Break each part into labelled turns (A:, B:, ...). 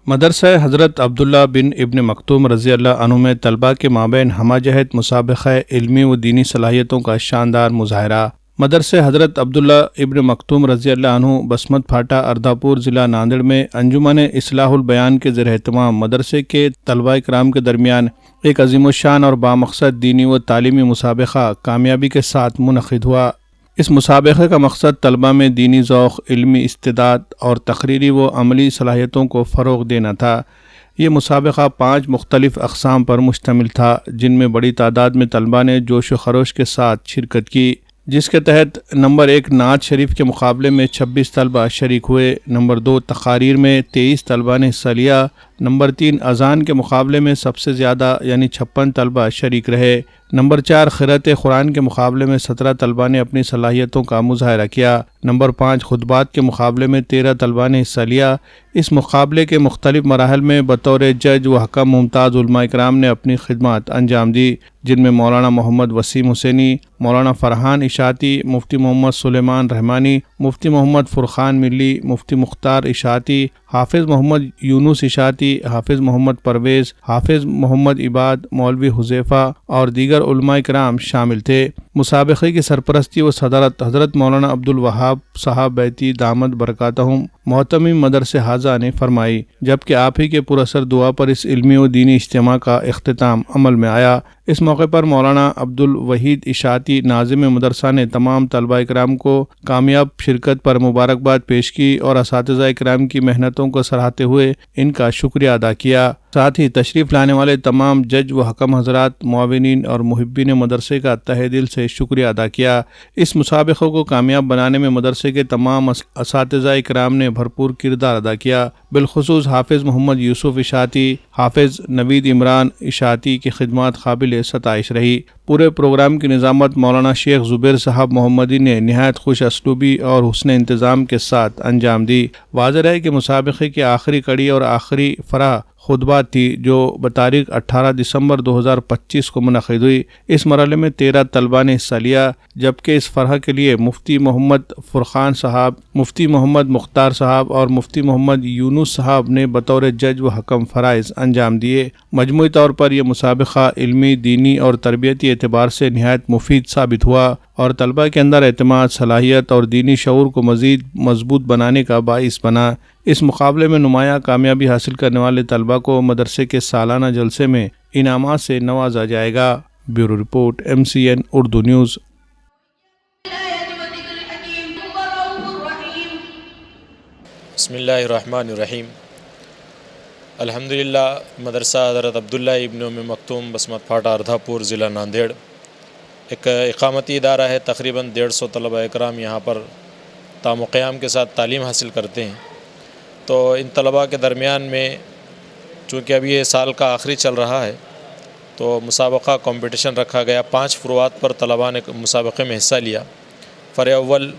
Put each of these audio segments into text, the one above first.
A: مدرسہ حضرت عبداللہ بن ابن مکتوم رضی اللہ عنہ میں طلباء کے مابین ہمہ جہت مسابقہ علمی و دینی صلاحیتوں کا شاندار مظاہرہ۔ مدرسہ حضرت عبداللہ ابن مکتوم رضی اللہ عنہ بسمت پھاٹا اردھاپور ضلع ناندیڑ میں انجمن اصلاح البیان کے زیر اہتمام مدرسے کے طلباء کرام کے درمیان ایک عظیم الشان اور بامقصد دینی و تعلیمی مسابقہ کامیابی کے ساتھ منعقد ہوا۔ اس مسابقے کا مقصد طلباء میں دینی ذوق، علمی استعداد اور تقریری و عملی صلاحیتوں کو فروغ دینا تھا۔ یہ مسابقہ 5 مختلف اقسام پر مشتمل تھا، جن میں بڑی تعداد میں طلباء نے جوش و خروش کے ساتھ شرکت کی، جس کے تحت نمبر 1 نعت شریف کے مقابلے میں 26 طلباء شریک ہوئے، نمبر 2 تقاریر میں 23 طلباء نے حصہ لیا، نمبر 3 اذان کے مقابلے میں سب سے زیادہ یعنی 56 طلباء شریک رہے، نمبر 4 قراءت قرآن کے مقابلے میں 17 طلباء نے اپنی صلاحیتوں کا مظاہرہ کیا، نمبر 5 خطبات کے مقابلے میں 13 طلباء نے حصہ لیا۔ اس مقابلے کے مختلف مراحل میں بطور جج و حکم ممتاز علماء کرام نے اپنی خدمات انجام دی، جن میں مولانا محمد وسیم حسینی، مولانا فرحان اشاعتی، مفتی محمد سلیمان رحمانی، مفتی محمد فرقان ملی، مفتی مختار اشاعتی، حافظ محمد یونس اشاعتی، حافظ محمد پرویز، حافظ محمد عباد، مولوی حذیفہ اور دیگر علماء کرام شامل تھے۔ مسابقے کی سرپرستی و صدارت حضرت مولانا عبدالوہاب صاحب بیتی دامت برکاتہم محتمم مدرسہ حاضہ نے فرمائی، جبکہ آپ ہی کے پراثر دعا پر اس علمی و دینی اجتماع کا اختتام عمل میں آیا۔ اس موقع پر مولانا عبدالوحید اشاعتی ناظم مدرسہ نے تمام طلباء کرام کو کامیاب شرکت پر مبارکباد پیش کی اور اساتذہ کرام کی محنتوں کو سراہتے ہوئے ان کا شکریہ ادا کیا۔ ساتھ ہی تشریف لانے والے تمام جج و حکم حضرات، معاونین اور محبین مدرسے کا تہہ دل سے شکریہ ادا کیا۔ اس مسابقے کو کامیاب بنانے میں مدرسے کے تمام اساتذہ کرام نے بھرپور کردار ادا کیا، بالخصوص حافظ محمد یوسف اشاعتی، حافظ نوید عمران اشاعتی کی خدمات قابل ستائش رہی۔ پورے پروگرام کی نظامت مولانا شیخ زبیر صاحب محمدی نے نہایت خوش اسلوبی اور حسن انتظام کے ساتھ انجام دی۔ واضح ہے کہ مسابقے کی آخری کڑی اور آخری فرح خطبات تھی، جو بتاریخ 18 دسمبر 2025 کو منعقد ہوئی۔ اس مرحلے میں 13 طلباء نے حصہ لیا، جبکہ اس فرح کے لیے مفتی محمد فرقان صاحب، مفتی محمد مختار صاحب اور مفتی محمد یونس صاحب نے بطور جج و حکم فرائض انجام دیے۔ مجموعی طور پر یہ مسابقہ علمی، دینی اور تربیتی اعتبار سے نہایت مفید ثابت ہوا اور طلباء کے اندر اعتماد، صلاحیت اور دینی شعور کو مزید مضبوط بنانے کا باعث بنا۔ اس مقابلے میں نمایاں کامیابی حاصل کرنے والے طلباء کو مدرسے کے سالانہ جلسے میں انعامات سے نوازا جائے گا۔ Bureau report MCN Urdu news.
B: بسم اللہ الرحمن الرحیم۔ الحمدللہ مدرسہ حضرت عبداللہ ابن ام مکتوم بسمت پھاٹا اردھاپور ضلع ناندیڑ ایک اقامتی ادارہ ہے۔ تقریباً 150 طلباء کرام یہاں پر تام و قیام کے ساتھ تعلیم حاصل کرتے ہیں۔ تو ان طلباء کے درمیان میں چونکہ ابھی یہ سال کا آخری چل رہا ہے، تو مسابقہ کمپٹیشن رکھا گیا۔ 5 فروعات پر طلباء نے مسابقے میں حصہ لیا۔ فرع اول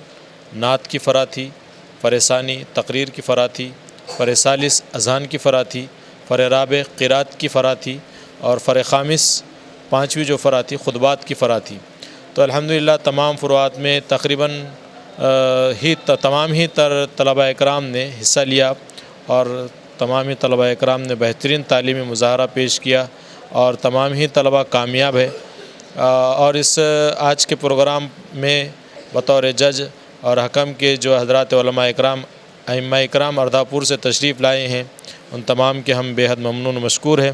B: نعت کی فرع تھی، فرع ثانی تقریر کی فرع تھی، فرع ثالث اذان کی فرع تھی، فرع رابع قرات کی فرع تھی اور فرع خامس 5ویں جو فرع تھی خطبات کی فرع تھی۔ تو الحمدللہ تمام فروعات میں تقریباً تمام ہی طلباء اکرام نے حصہ لیا اور تمام ہی طلباء اکرام نے بہترین تعلیمی مظاہرہ پیش کیا اور تمام ہی طلباء کامیاب ہے۔ اور اس آج کے پروگرام میں بطور جج اور حکم کے جو حضرات علماء اکرام، ائمہ اکرام اردھاپور سے تشریف لائے ہیں، ان تمام کے ہم بے حد ممنون و مشکور ہیں،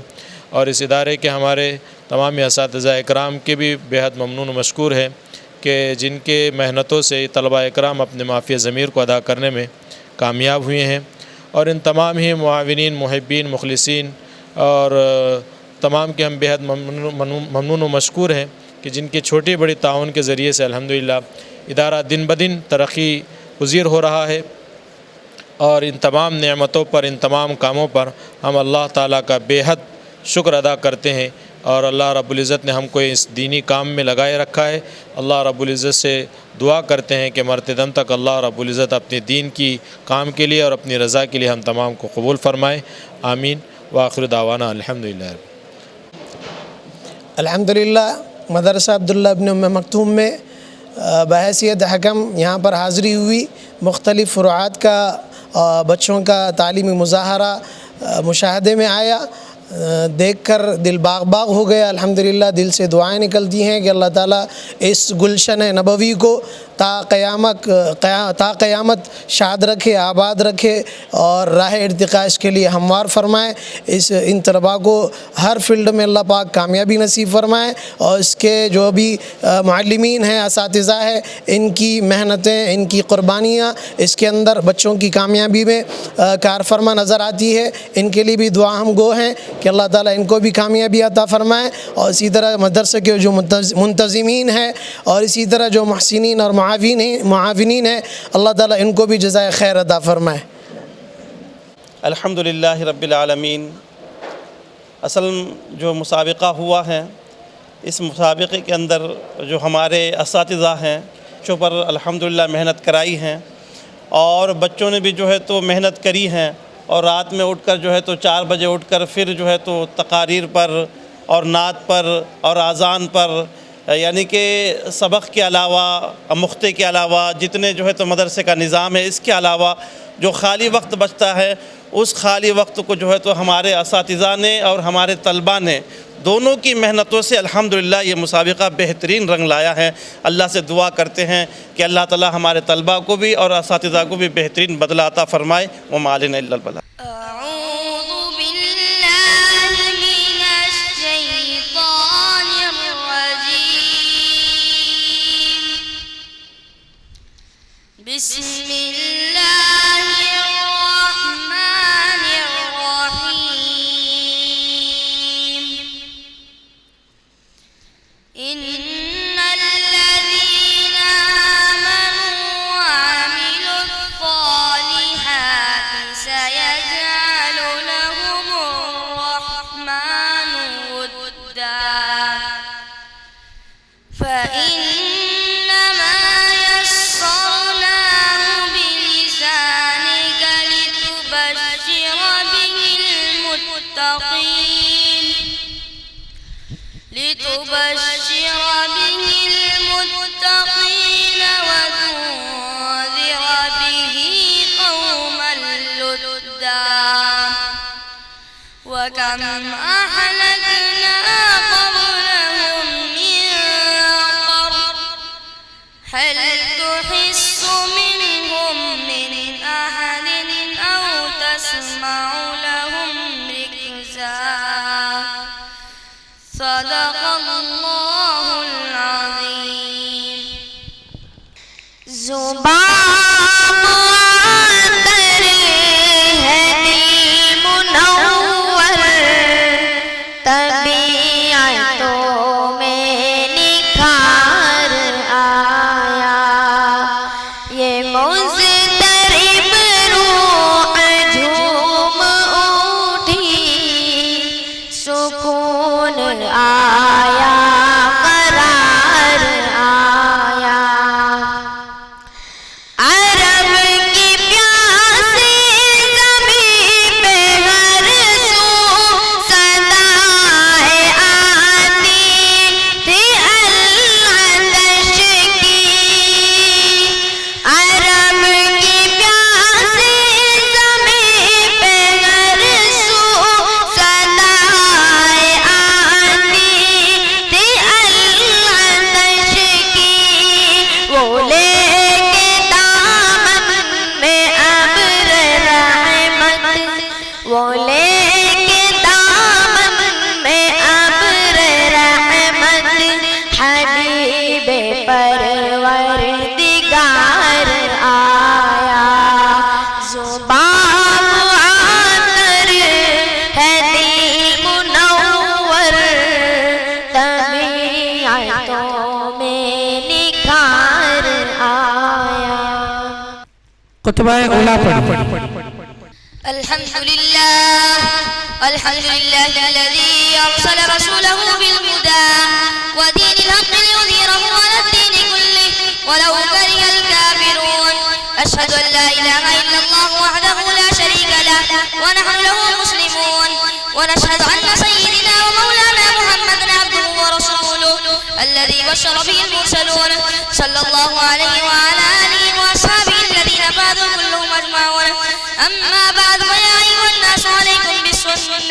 B: اور اس ادارے کے ہمارے تمام اساتذہ اکرام کے بھی بے حد ممنون و مشکور ہیں کہ جن کے محنتوں سے طلباء اکرام اپنے مافی ضمیر کو ادا کرنے میں کامیاب ہوئے ہیں۔ اور ان تمام ہی معاونین، محبین، مخلصین اور تمام کے ہم بے حد ممنون و مشکور ہیں کہ جن کے چھوٹی بڑی تعاون کے ذریعے سے الحمدللہ ادارہ دن بدن ترقی پذیر ہو رہا ہے۔ اور ان تمام نعمتوں پر، ان تمام کاموں پر ہم اللہ تعالیٰ کا بے حد شکر ادا کرتے ہیں، اور اللہ رب العزت نے ہم کو اس دینی کام میں لگائے رکھا ہے۔ اللہ رب العزت سے دعا کرتے ہیں کہ مرتے دم تک اللہ رب العزت اپنے دین کی کام کے لیے اور اپنی رضا کے لیے ہم تمام کو قبول فرمائے، آمین۔ وآخر دعوانا الحمدللہ۔
C: الحمدللہ مدرسہ عبداللہ ابن ام مکتوم میں بحیثیت حکم یہاں پر حاضری ہوئی۔ مختلف فروعات کا بچوں کا تعلیمی مظاہرہ مشاہدے میں آیا، دیکھ کر دل باغ باغ ہو گیا۔ الحمدللہ دل سے دعائیں نکلتی ہیں کہ اللہ تعالیٰ اس گلشن نبوی کو تا قیامت شاد رکھے، آباد رکھے اور راہ ارتقاء اس کے لیے ہموار فرمائے۔ ان طلباء کو ہر فیلڈ میں اللہ پاک کامیابی نصیب فرمائے، اور اس کے جو بھی معلمین ہیں، اساتذہ ہیں، ان کی محنتیں، ان کی قربانیاں اس کے اندر بچوں کی کامیابی میں کار فرما نظر آتی ہے۔ ان کے لیے بھی دعا ہم گو ہیں کہ اللہ تعالیٰ ان کو بھی کامیابی عطا فرمائے، اور اسی طرح مدرسے کے جو منتظمین ہیں اور اسی طرح جو محسنین اور معاونین ہیں، اللہ تعالیٰ ان کو بھی جزائے خیر عطا فرمائے۔
D: الحمدللہ رب العالمین۔ اصل جو مسابقہ ہوا ہے، اس مسابقے کے اندر جو ہمارے اساتذہ ہیں بچوں پر الحمدللہ محنت کرائی ہیں، اور بچوں نے بھی جو ہے تو محنت کری ہیں، اور رات میں اٹھ کر جو ہے تو 4 بجے اٹھ کر پھر جو ہے تو تقاریر پر اور نعت پر اور اذان پر، یعنی کہ سبق کے علاوہ، مخطے کے علاوہ جتنے جو ہے تو مدرسے کا نظام ہے، اس کے علاوہ جو خالی وقت بچتا ہے، اس خالی وقت کو جو ہے تو ہمارے اساتذہ نے اور ہمارے طلباء نے دونوں کی محنتوں سے الحمدللہ یہ مسابقہ بہترین رنگ لایا ہے۔ اللہ سے دعا کرتے ہیں کہ اللہ تعالی ہمارے طلباء کو بھی اور اساتذہ کو بھی بہترین بدلہ عطا فرمائے۔ وما علینا الا البلاغ۔
E: بسم اللہ الرحمن الرحیم۔ ان الذین آمنوا وعملوا الصالحات سیجعل لهم الرحمن ودا فإنما لتبشر به المتقين وتنذر به قوما لدا وكم أهلكنا قبلهم من قرن هل تحس منهم من أحد أو تسمع لهم ركزا صدق اللہ العظیم۔ زبان معطر ہے دل منور، طبیعتوں میں نکھار آیا، یہ مضطرب روح جھوم اٹھی، سکون آیا، قرار آیا، عرب کی پیاسی زمین پہ ہر سو صدائے آتی تھی العطش کی، عرب کی پیاسی زمین پہ ہر سو صدائے آتی تھی العطش کی، وہ لے کے دامن میں ابر رحمت، وہ لے کے دامن میں ابر رحمت، حبیب پروردگار آیا، زبان معطر ہے دل منور، طبیعتوں میں نکھار آیا۔
F: خطبہ اولا پڑھی۔
E: الحمد لله الذي أرسل رسوله بالهدى ودين الحق ليظهره على الدين كله ولو كره الكافرون، أشهد أن لا إله إلا الله وحده لا شريك له ونحن له مسلمون، ونشهد أن سيدنا ومولانا محمدا عبده ورسوله الذي بشر به المرسلون، صلى الله عليه وعلى آله وأصحابه الذين فازوا كلهم أجمعون. أما بعد فيا أيها الناس عليكم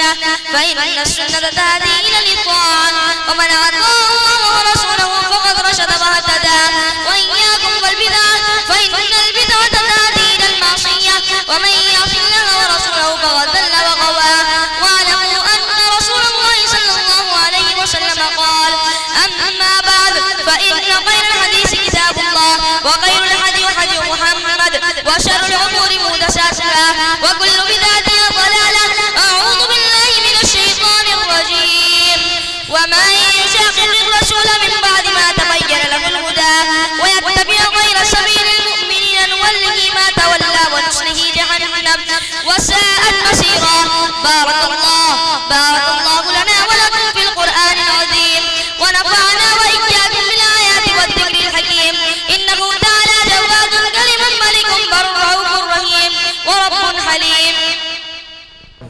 E: السنة فإن السنة تهدي إلى الإطاعة ومن أطاع الله ورسوله فقد رشد واهتدى وإياكم والبدع فإن البدعة تهدي إلى المعصية ومن يعص الله ورسوله فقد ضل وغوى واعلموا أن رسول الله صلى الله عليه وسلم قال أما بعد فإن خير الحديث كتاب الله وخير الهدي هدي محمد وشر الأمور محدثاتها وكل بدعة ضلالة أعوذ بالله من الشيطان الرجيم ومن يشاقق الرسول من بعد ما تبين له الهدى ويتبع غير سبيل المؤمنين نوله ما تولى ونصله جهنم وساءت مصيرا بارك الله لنا ولكم في القرآن العظيم ونفعنا وإياكم بالآيات والذكر الحكيم إنه تعالى جواد كريم ملك بر رؤوف رحيم ورب حليم.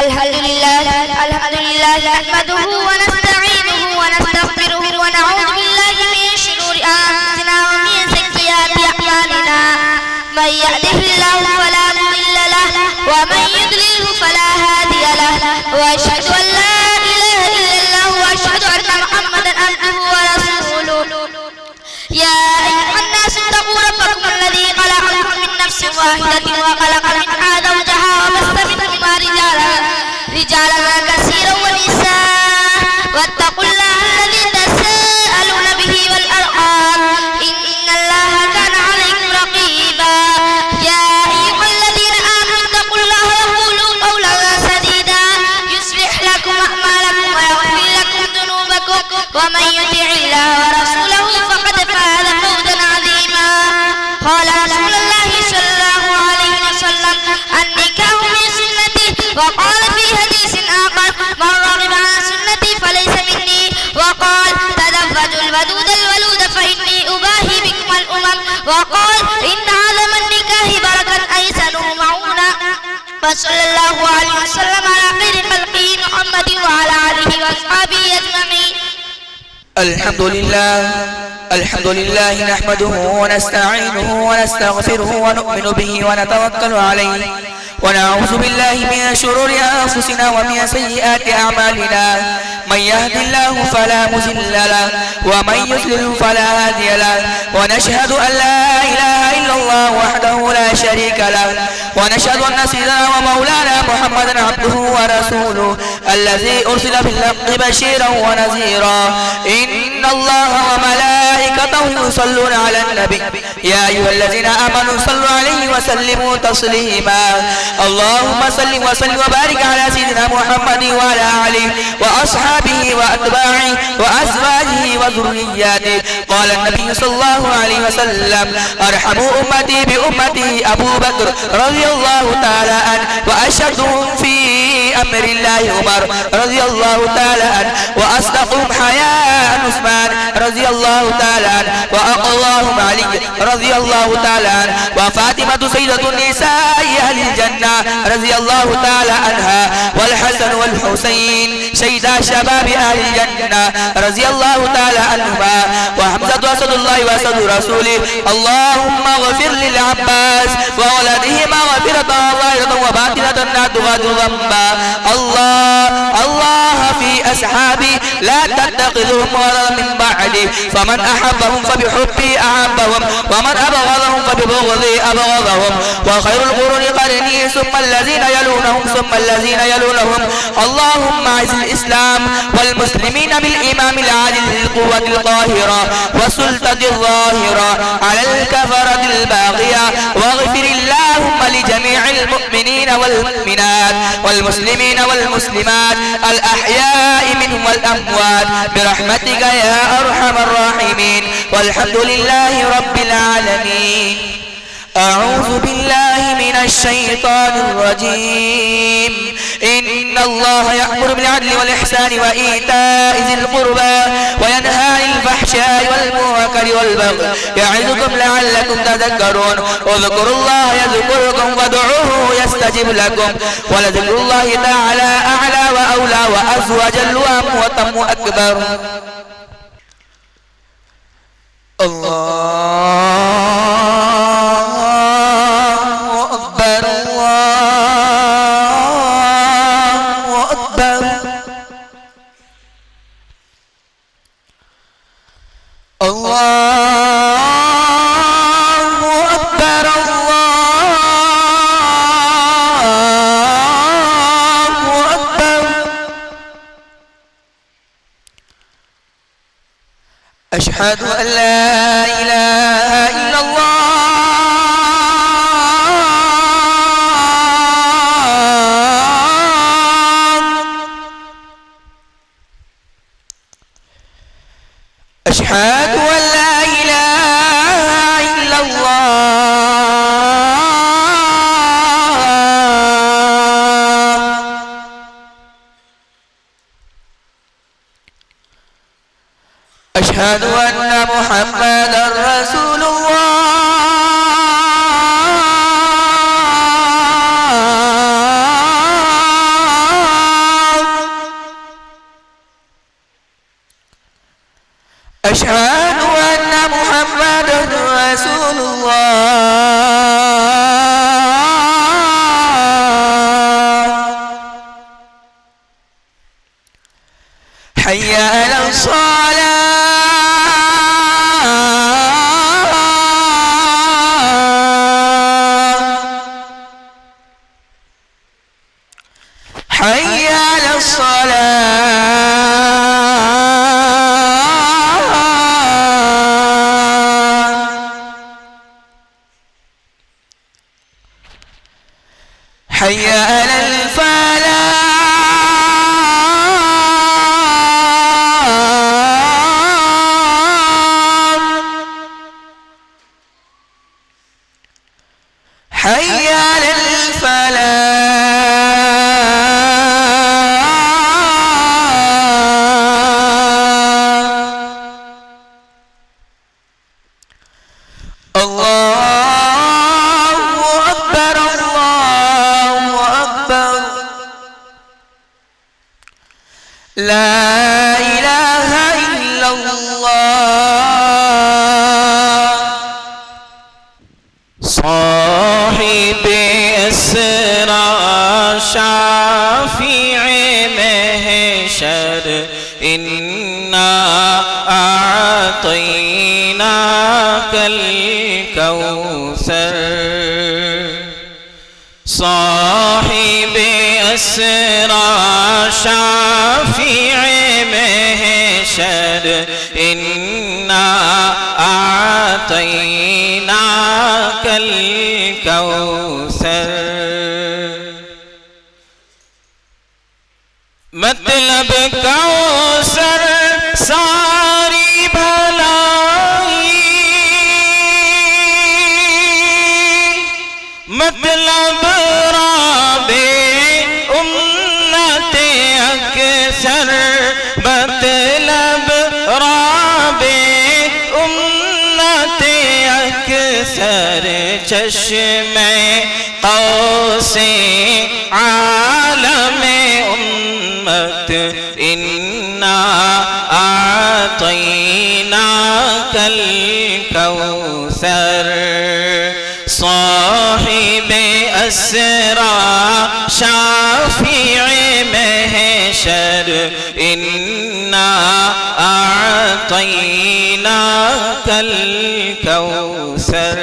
E: الحمد لله نحمده ونستعينه ونستغفره ونعوذ بالله من شرور أنفسنا ومن سيئات أعمالنا من يهده الله فلا مضل له ومن يضلل فلا هادي له وأشهد أن لا إله إلا الله وأشهد أن محمدا عبده ورسوله. يا أيها الناس اتقوا ربكم الذي خلقكم من نفس واحدة وخلق منها زوجها وبث منهما رجالا كثيرا ونساء واتقوا الله الذي تساءلون به والأرحام إن الله كان عليكم رقيبا. يا أيها الذين آمنوا اتقوا الله وقولوا قولا سديدا يصلح لكم أعمالكم ويغفر لكم ذنوبكم ومن يطع الله ورسوله فقد فاز فوزا عظيما. قال رسول الله صلى الله عليه وسلم النكاح من سنتي وقال في حديث آخر من رغب عن سنتي فليس مني وقال تزوجوا الودود الولود فإني أباهي بكم الأمم وقال إن عظم النكاح بركة أيسره معونة. وصلى الله عليه وسلم على خير خلقه محمد وعلى آله وأصحابه أجمعين.
G: الحمد لله نحمده ونستعينه ونستغفره ونؤمن به ونتوكل عليه ونعوذ بالله من شرور أنفسنا ومن سيئات أعمالنا من يهد الله فلا مضل له ومن يضلل فلا هادي له ونشهد أن لا إله إلا الله وحده لا شريك له ونشهد أن سيدنا ومولانا محمدا عبده ورسوله الذي أرسل بالحق بشيرا ونذيرا. إن الله وملائكته يصلون على النبي يا أيها الذين آمنوا صلوا عليه وسلموا تسليما. اللهم صل وسلم وبارك على سيدنا محمد وعلى آله وأصحابه وأتباعه وأزواجه وذرياته. قال النبي صلى الله عليه وسلم أرحم أمتي بأمتي أبو بكر رضي الله تعالى عنه وأشهدهم في أمر الله عمر رضي الله تعالى عنه وأصدقهم حياء عثمان رضي الله تعالى عنه وأقواهم علي رضي الله تعالى عنه وفاطمة سيدة النساء أهل الجنة رضي الله تعالى عنها والحسن والحسين سيدا شباب أهل الجنة رضي الله تعالى عنهما وحمزة أسد الله وأسد رسوله. اللهم اغفر للعباس وولدهما مغفرة ظاهرة وباطنة لا تغادر ذنبا. الله في أصحابي لا تتخذهم غرضا من بعدي فمن أحبهم فبحبي أحبهم ومن أبغضهم فببغضي أبغضهم وخير القرون قرني ثم الذين يلونهم ثم الذين يلونهم. اللهم أعز الإسلام والمسلمين بالإمام العادل القوة القاهرة والسلطة الظاهرة على الكفرة الباغية واغفر اللهم لجميع المؤمنين والمؤمنات والمسلمين والمسلمات الأحياء منهم والأموات برحمتك يا أرحم الراحمين والحمد لله رب العالمين. أعوذ بالله من الشيطان الرجيم. إن الله يأمر بالعدل والإحسان وإيتاء ذي القربى وينهى عن الفحشاء والمنكر والبغي يعظكم لعلكم تذكرون. اذكروا الله يذكركم وادعوه يستجب لكم ولذكر الله تعالى أعلى وأولى وأزواج وأموت أكبر. الله أشهد أن لا إله إلا الله أشهد أن لا إله إلا الله أشهد أن محمدا رسول الله أشهد أن محمدا رسول الله حي على الصلاة حي على الصلاة حي على الفلاح حي على الفلاح الله أكبر الله أكبر لا إله إلا الله صاحب أسرى شافع محشر إنا أعطيناك الكوثر صاحب أسرى شافع محشر إنا أعطيناك الكوثر مطلب کوثر ساری بھلائی مطلب راب امت اکثر مطلب راب امت اکثر چشم قوس عالم امت انا اعطیناک الکوثر صاحب اسرا شافع محشر انا اعطیناک الکوثر